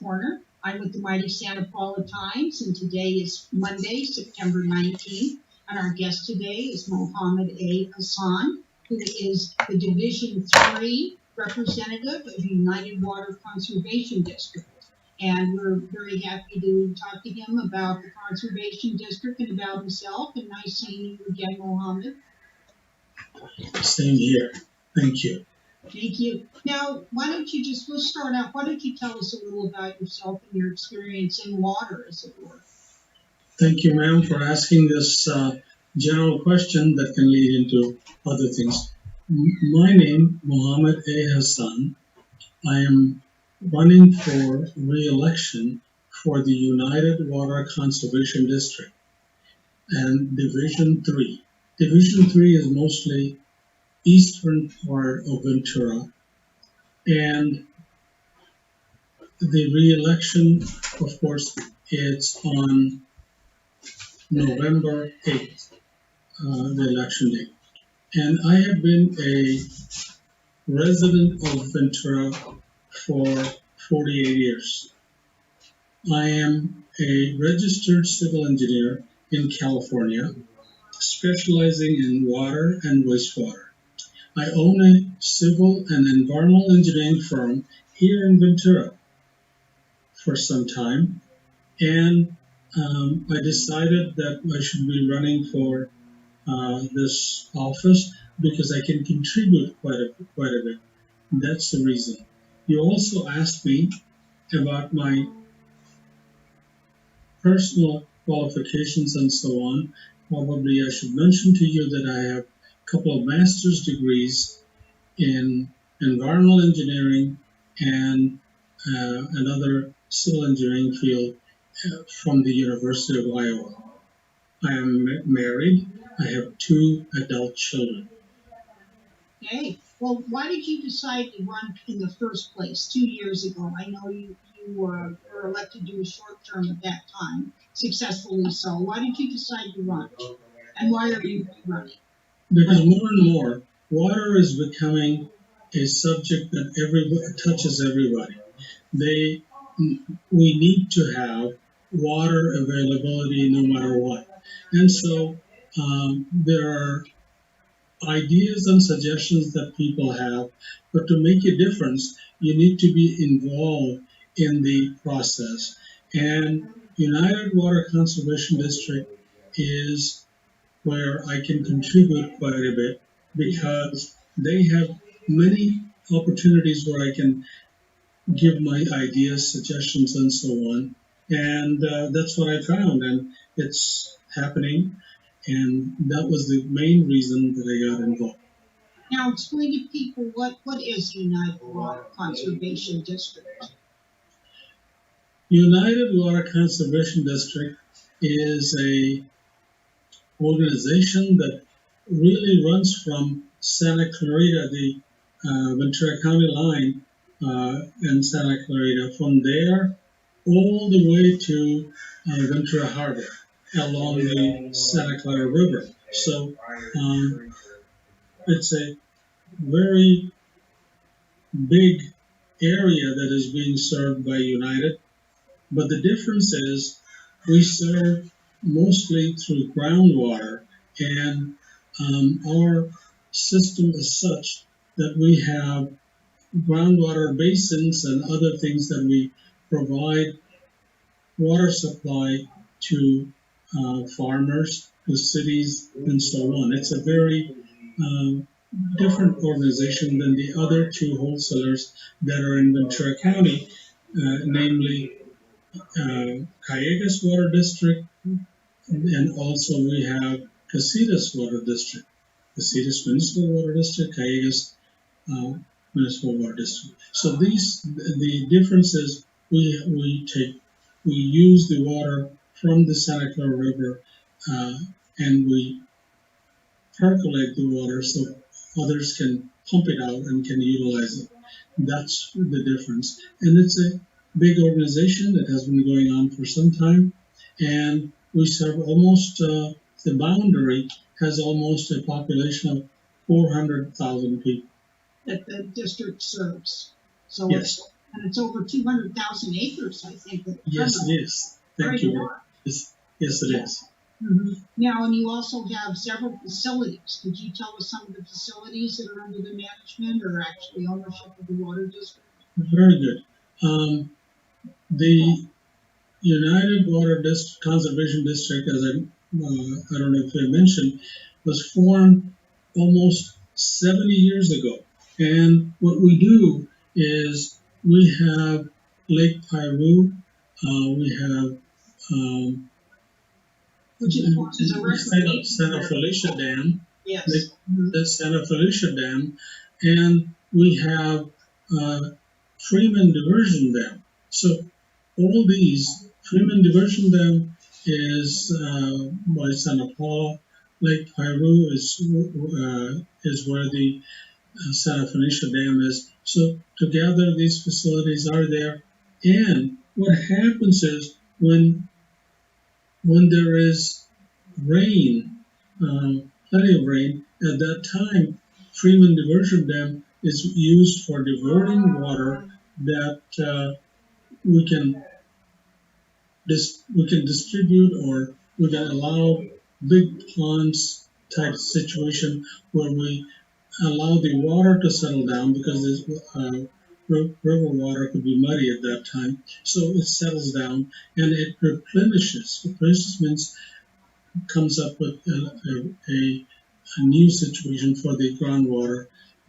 Corner. I'm with the Mighty Santa Paula Times, and today is Monday, September 19th. And our guest today is Mohammed Hasan, who is the Division 3 representative of United Water Conservation District. And we're very happy to talk to him about the Conservation District and about himself. And nice seeing you again, Mohammed. Same here. Thank you. Thank you. Now, let's start out. Why don't you tell us a little about yourself and your experience in water, as it were? Thank you, ma'am, for asking this general question that can lead into other things. My name, Mohammed Hasan. I am running for re-election for the United Water Conservation District and Division 3. Division 3 is mostly eastern part of Ventura, and the re-election, of course, it's on November 8th, the election date. And I have been a resident of Ventura for 48 years. I am a registered civil engineer in California, specializing in water and wastewater. I own a civil and environmental engineering firm here in Ventura for some time, and I decided that I should be running for this office because I can contribute quite a bit. That's the reason. You also asked me about my personal qualifications and so on. Probably I should mention to you that I have a couple of master's degrees in environmental engineering and another civil engineering field from the University of Iowa. I am married. I have 2 adult children. Okay. Well, why did you decide to run in the first place 2 years ago? I know you were elected to a short term at that time, successfully so. Why did you decide to run? And why are you running? Because more and more, water is becoming a subject that touches everybody. We need to have water availability no matter what. And so there are ideas and suggestions that people have, but to make a difference, you need to be involved in the process. And United Water Conservation District is where I can contribute quite a bit because they have many opportunities where I can give my ideas, suggestions, and so on. And that's what I found, and it's happening. And that was the main reason that I got involved. Now, explain to people what is United Water Conservation District? United Water Conservation District is a organization that really runs from Santa Clarita, the Ventura County line, and Santa Clarita. From there, all the way to Ventura Harbor along the Santa Clara River. So it's a very big area that is being served by United. But the difference is we serve mostly through groundwater, and our system is such that we have groundwater basins and other things that we provide water supply to farmers, to cities, and so on. It's a very different organization than the other 2 wholesalers that are in Ventura County, namely Callegas Water District, and also we have Casitas Water District, Casitas Municipal Water District, Callegas Municipal Water District. So the difference is we use the water from the Santa Clara River and we percolate the water so others can pump it out and can utilize it. That's the difference. And it's a big organization that has been going on for some time, and we serve almost the boundary has almost a population of 400,000 people that the district serves. So yes. And it's over 200,000 acres, I think. That Yes, it is. Thank you. Yes, yes, it is. Mm-hmm. Now, and you also have several facilities. Could you tell us some of the facilities that are under the management or actually ownership of the water district? Very good. The United Water Conservation District, as I don't know if I mentioned, was formed almost 70 years ago. And what we do is we have Lake Piru, we have which of course is a Santa Felicia Dam, yes, the Santa Felicia Dam, and we have Freeman Diversion Dam. So all these, Freeman Diversion Dam is by Santa Paula. Lake Piru is where the Santa Felicia Dam is. So together these facilities are there. And what happens is when there is rain, plenty of rain, at that time, Freeman Diversion Dam is used for diverting water that we can we can distribute, or we can allow big ponds type situation where we allow the water to settle down, because river water could be muddy at that time. So it settles down and it replenishes. Replenishes means comes up with a new situation for the groundwater.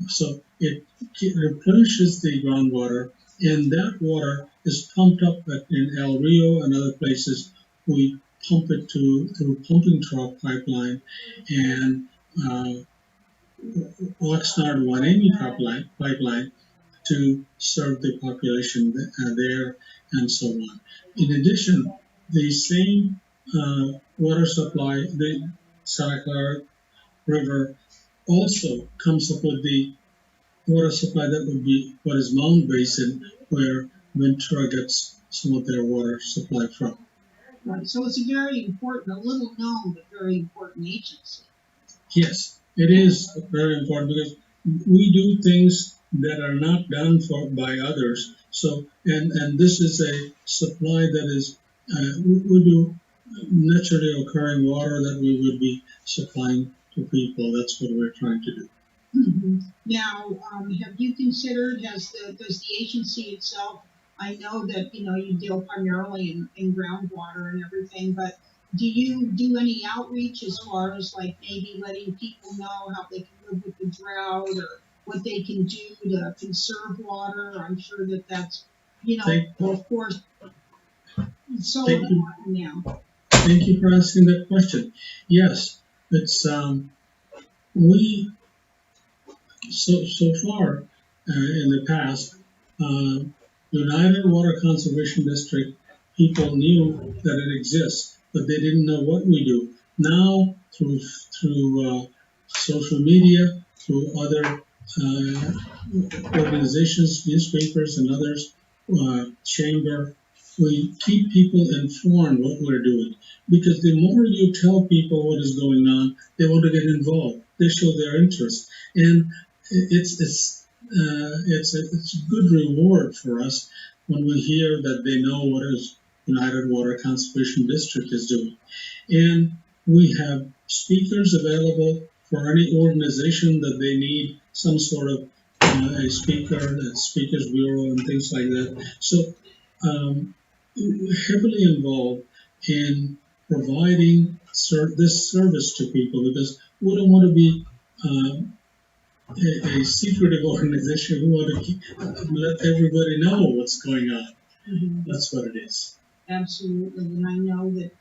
So it replenishes the groundwater, and that water is pumped up in El Rio and other places. We pump it through pumping trough pipeline and Oxnard Wanami pipeline to serve the population there, and so on. In addition, the same water supply, the Santa Clara River, also comes up with the water supply that would be what is Mound Basin, where Ventura gets some of their water supply from. Right. So it's a very important, a little known but very important agency. Yes, it is very important because we do things that are not done by others. So, and this is a supply that is, we do naturally occurring water that we would be supplying to people. That's what we're trying to do. Mm-hmm. Now, have you considered, does the agency itself, I know that, you deal primarily in groundwater and everything, but do you do any outreach as far as like maybe letting people know how they can live with the drought or what they can do to conserve water? I'm sure that's, of course, it's so important now. Thank you for asking that question. Yes, it's we so far in the past, United Water Conservation District people knew that it exists, but they didn't know what we do. Now, through social media, through other organizations, newspapers, and others, chamber, we keep people informed what we're doing. Because the more you tell people what is going on, they want to get involved. They show their interest, and it's a good reward for us when we hear that they know what is United Water Conservation District is doing. And we have speakers available for any organization that they need some sort of a speakers bureau and things like that. So heavily involved in providing this service to people, because we don't want to be a secretive organization. We want to let everybody know what's going on. Mm-hmm. That's what it is. Absolutely, and I know that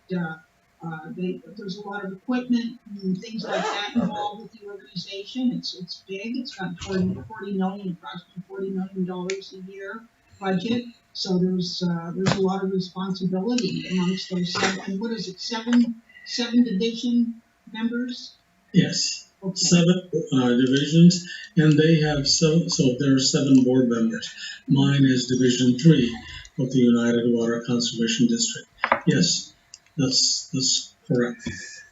there's a lot of equipment and things like that involved with the organization. It's big. It's got approximately $40 million a year budget. So there's a lot of responsibility amongst those seven. What is it? Seven division members? Yes. Okay. Seven divisions, and they have so there are 7 board members. Mine is Division 3 of the United Water Conservation District. Yes, that's correct.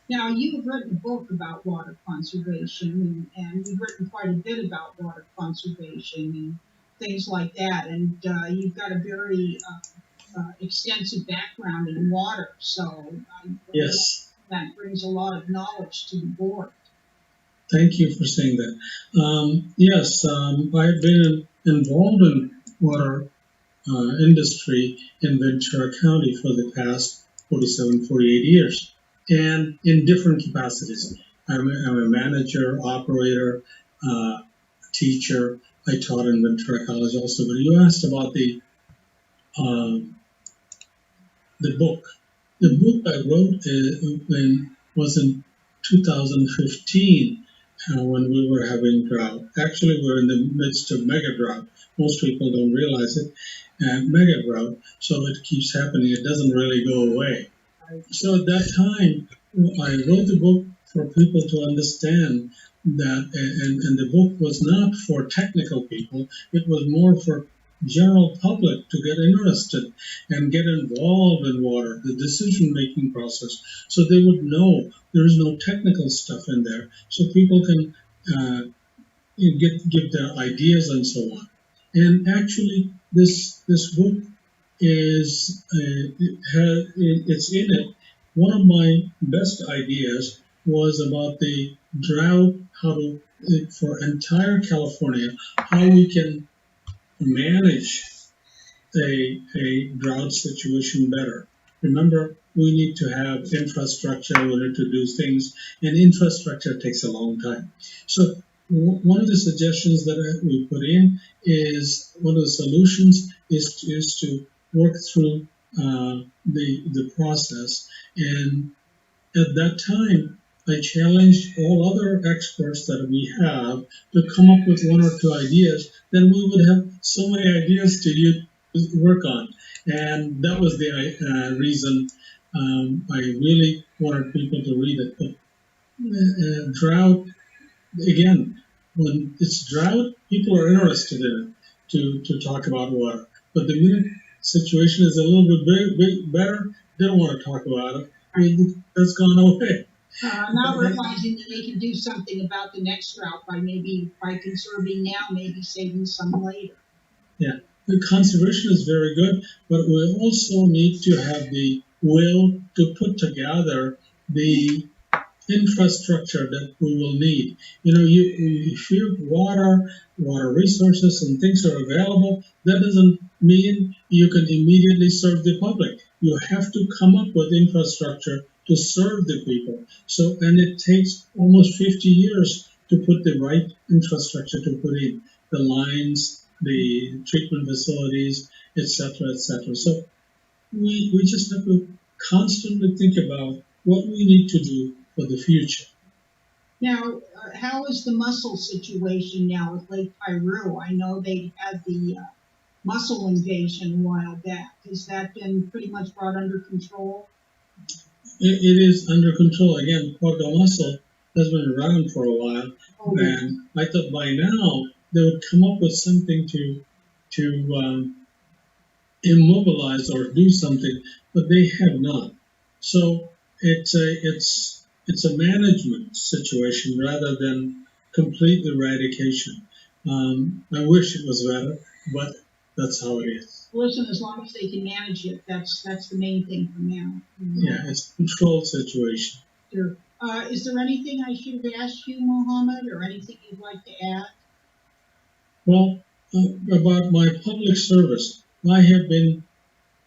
Now, you have written a book about water conservation, and you've written quite a bit about water conservation. things like that. And you've got a very extensive background in water, so Yes. that brings a lot of knowledge to the board. Thank you for saying that. Yes, I've been involved in water industry in Ventura County for the past 47, 48 years, and in different capacities. I'm a manager, operator, teacher. I taught in Ventura College also. But you asked about um, the book. The book I wrote was in 2015 when we were having drought. Actually, we're in the midst of mega drought. Most people don't realize it. Mega drought, so it keeps happening. It doesn't really go away. So at that time, I wrote the book for people to understand that, and the book was not for technical people. It was more for general public to get interested and get involved in water, the decision-making process, so they would know there is no technical stuff in there, so people can give their ideas and so on. And actually, this book is it's in it. One of my best ideas was about the drought, how to for entire California, how we can manage a drought situation better. Remember, we need to have infrastructure, we need to do things, and infrastructure takes a long time. So one of the suggestions that we put in is one of the solutions is to work through the process. And at that time, I challenged all other experts that we have to come up with one or two ideas. Then we would have so many ideas to work on. And that was the reason I really wanted people to read it. But drought, again, when it's drought, people are interested in it to talk about water. But the minute situation is a little bit better, they don't want to talk about it. I mean, that's gone away. Not realizing that they can do something about the next drought by conserving now, maybe saving some later. Yeah, the conservation is very good, but we also need to have the will to put together the infrastructure that we will need. You know, if you water resources and things are available, that doesn't mean you can immediately serve the public. You have to come up with infrastructure to serve the people. So, and it takes almost 50 years to put the right infrastructure to put in the lines, the treatment facilities, etc., etc. So we just have to constantly think about what we need to do for the future. Now, how is the mussel situation now with Lake Piru? I know they had the mussel invasion a while back. Has that been pretty much brought under control? It is under control. Again, Porto mussel has been around for a while, and I thought by now they would come up with something to immobilize or do something, but they have not. So it's a management situation rather than complete eradication. I wish it was better, but that's how it is. Listen, as long as they can manage it, that's the main thing for now. Yeah, it's a controlled situation. Sure. Is there anything I should have asked you, Mohammed, or anything you'd like to add? Well, about my public service, I have been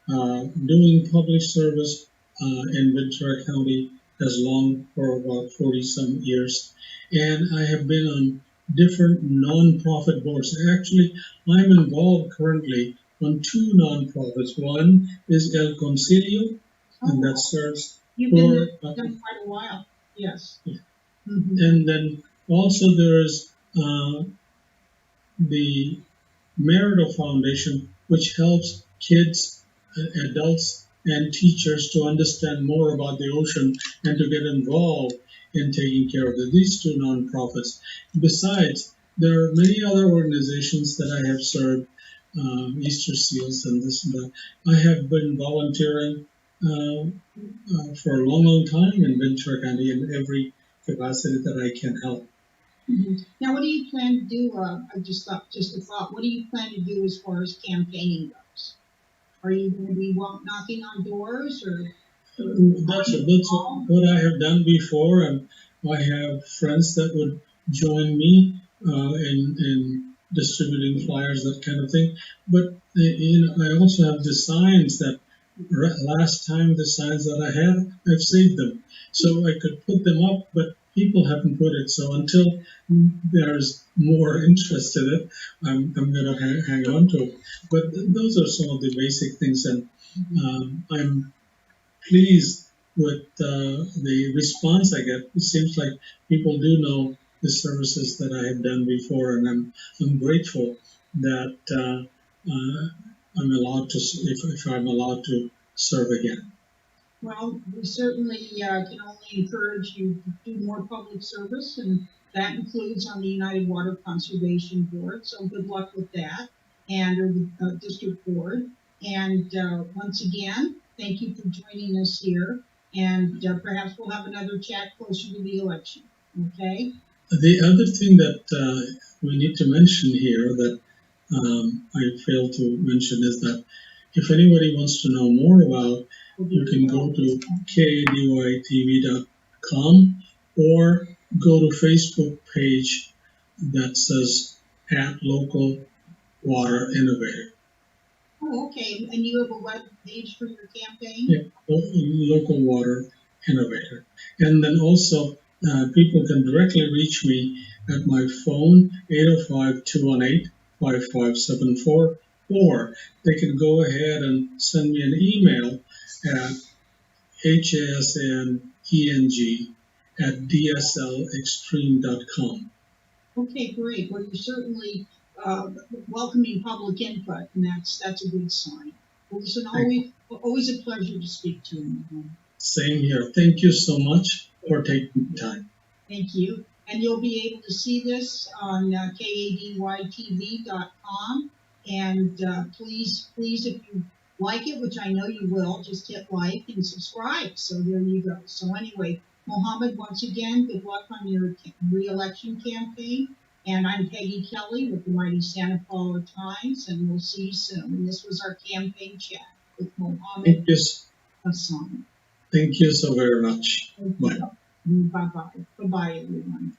doing public service in Ventura County as long for about 40 some years, and I have been on different non-profit boards. Actually, I'm involved currently on two non-profits. One is El Concilio, and that serves You've been there quite a while. Yes. Yeah. Mm-hmm. And then also there's the Merida Foundation, which helps kids, adults, and teachers to understand more about the ocean and to get involved in taking care of it. These two nonprofits. Besides, there are many other organizations that I have served, Easter Seals and this and that. I have been volunteering for a long, long time in Ventura County in every capacity that I can help. Now, what do you plan to do? Just a thought. What do you plan to do as far as campaigning goes? Are you going to be knocking on doors or? That's what I have done before, and I have friends that would join me in distributing flyers, that kind of thing. But I also have the signs that last time the signs that I had, I've saved them, so I could put them up, but people haven't put it. So until there's more interest in it, I'm going to hang on to it. But those are some of the basic things, and I'm pleased with the response I get. It seems like people do know the services that I have done before, and I'm grateful that I'm allowed to, if I'm allowed to serve again. Well, we certainly can only encourage you to do more public service, and that includes on the United Water Conservation Board. So good luck with that, and or the district board. And once again, thank you for joining us here. And perhaps we'll have another chat closer to the election. Okay. The other thing that we need to mention here that I failed to mention is that if anybody wants to know more about, you can go to kadytv.com or go to Facebook page that says at Local Water Innovator. Oh, okay. And you have a web page for your campaign? Yeah, Local Water Innovator. And then also people can directly reach me at my phone, 805-218-5574, or they can go ahead and send me an email at hasneng@dslextreme.com. Okay, great. Well, you're certainly welcoming public input, and that's a good sign. Well, listen, always a pleasure to speak to you. Same here. Thank you so much for taking the time. Thank you. And you'll be able to see this on kadytv.com. And please, if you like it, which I know you will, just hit like and subscribe. So there you go. So anyway, Mohammed, once again, good luck on your re-election campaign. And I'm Peggy Kelly with the Mighty Santa Paula Times, and we'll see you soon. And this was our campaign chat with Mohammed Hasan. Thank you so very much. Bye. Bye-bye. Bye-bye, everyone.